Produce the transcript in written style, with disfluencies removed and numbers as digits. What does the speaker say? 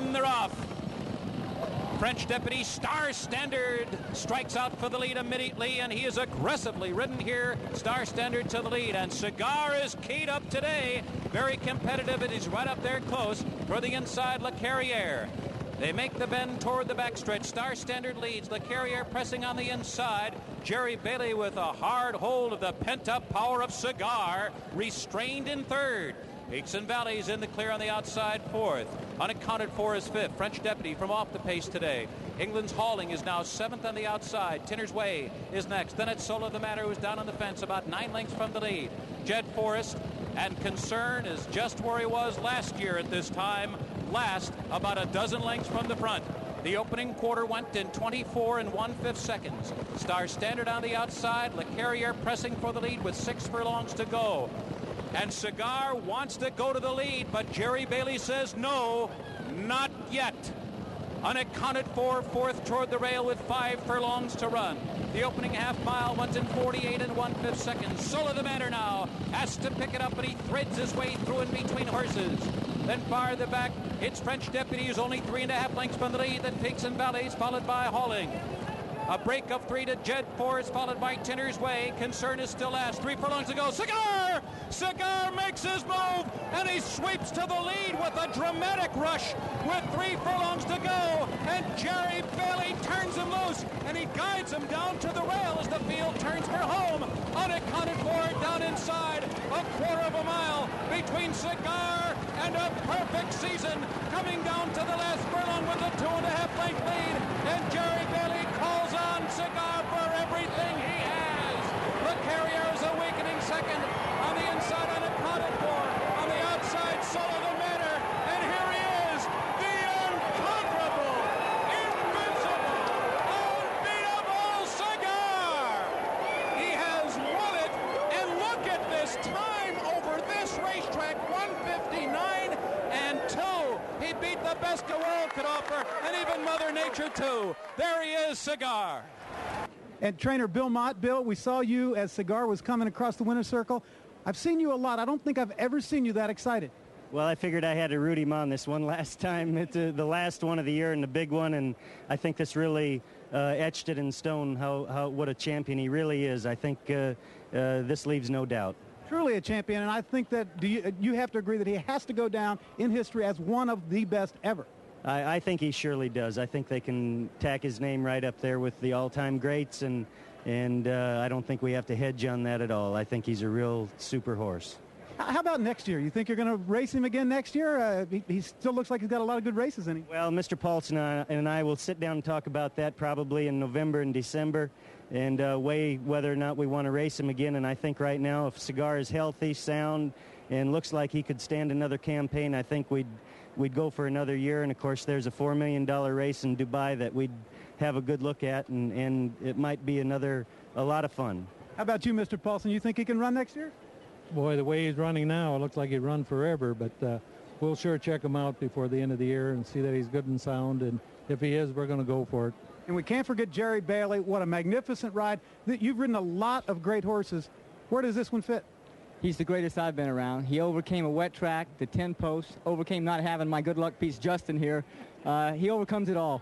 And they're off. French Deputy Star Standard strikes out for the lead immediately, and he is aggressively ridden here. Star Standard to the lead, and Cigar is keyed up today. Very competitive, and he's right up there close for the inside Le Carrière. They make the bend toward the backstretch. Star Standard leads. Le Carrière pressing on the inside. Jerry Bailey with a hard hold of the pent-up power of Cigar, restrained in third. Peaks and Valleys in the clear on the outside fourth. Unaccounted for is fifth. French Deputy from off the pace today. England's Hauling is now seventh on the outside. Tinner's Way is next. Then it's Solo the Matter, who's down on the fence about 9 lengths from the lead. Jed Forrest and Concern is just where he was last year at this time. Last, about a dozen lengths from the front. The opening quarter went in 24 1/5 seconds. Star Standard on the outside. Le Carrière pressing for the lead with 6 furlongs to go. And Cigar wants to go to the lead, but Jerry Bailey says no, not yet. Unaccounted for, fourth toward the rail with 5 furlongs to run. The opening half mile went in 48 1/5 seconds. Solo the Matter now has to pick it up, and he threads his way through in between horses. Then farther back, it's French Deputy, who's only 3.5 lengths from the lead. Then Peaks and Valleys, followed by Hauling. A break of 3 to Jed Forrest, followed by Tinner's Way. Concern is still last. 3 furlongs to go. Cigar! Cigar makes his move, and he sweeps to the lead with a dramatic rush with 3 furlongs to go. And Jerry Bailey turns him loose, and he guides him down to the rail as the field turns for home. Unaccounted for down inside. A quarter of a mile between Cigar and a perfect season. Coming down to the last furlong with a 2.5 length lead. And Jerry Bailey calls on Cigar for everything he has. Le Carrière is awakening second. On the inside, unaccounted for. On the outside, Solo the Matter. And here he is, the unconquerable, invincible, unbeatable Cigar. He has won it, and look at this time over this racetrack, 1:59 and 2. He beat the best the world could offer, and even Mother Nature too. There he is, Cigar. And trainer Belmont, Bill, we saw you as Cigar was coming across the winner's circle. I've seen you a lot. I don't think I've ever seen you that excited. Well, I figured I had to root him on this one last time. It's the last one of the year and the big one, and I think this really etched it in stone what a champion he really is. I think this leaves no doubt. Truly a champion, and I think that you have to agree that he has to go down in history as one of the best ever. I think he surely does. I think they can tack his name right up there with the all-time greats, and I don't think we have to hedge on that at all. I think he's a real super horse. How about next year? You think you're going to race him again next year? He still looks like he's got a lot of good races in him. Well, Mr. Paulson and I will sit down and talk about that probably in November and December and weigh whether or not we want to race him again. And I think right now, if Cigar is healthy, sound, and looks like he could stand another campaign, I think we'd go for another year. And, of course, there's a $4 million race in Dubai that we'd have a good look at, and it might be a lot of fun. How about you, Mr. Paulson? You think he can run next year? Boy, the way he's running now, it looks like he'd run forever, but we'll sure check him out before the end of the year and see that he's good and sound, and if he is, we're going to go for it. And we can't forget Jerry Bailey. What a magnificent ride. You've ridden a lot of great horses. Where does this one fit? He's the greatest I've been around. He overcame a wet track, the 10 posts, overcame not having my good luck piece Justin here. He overcomes it all.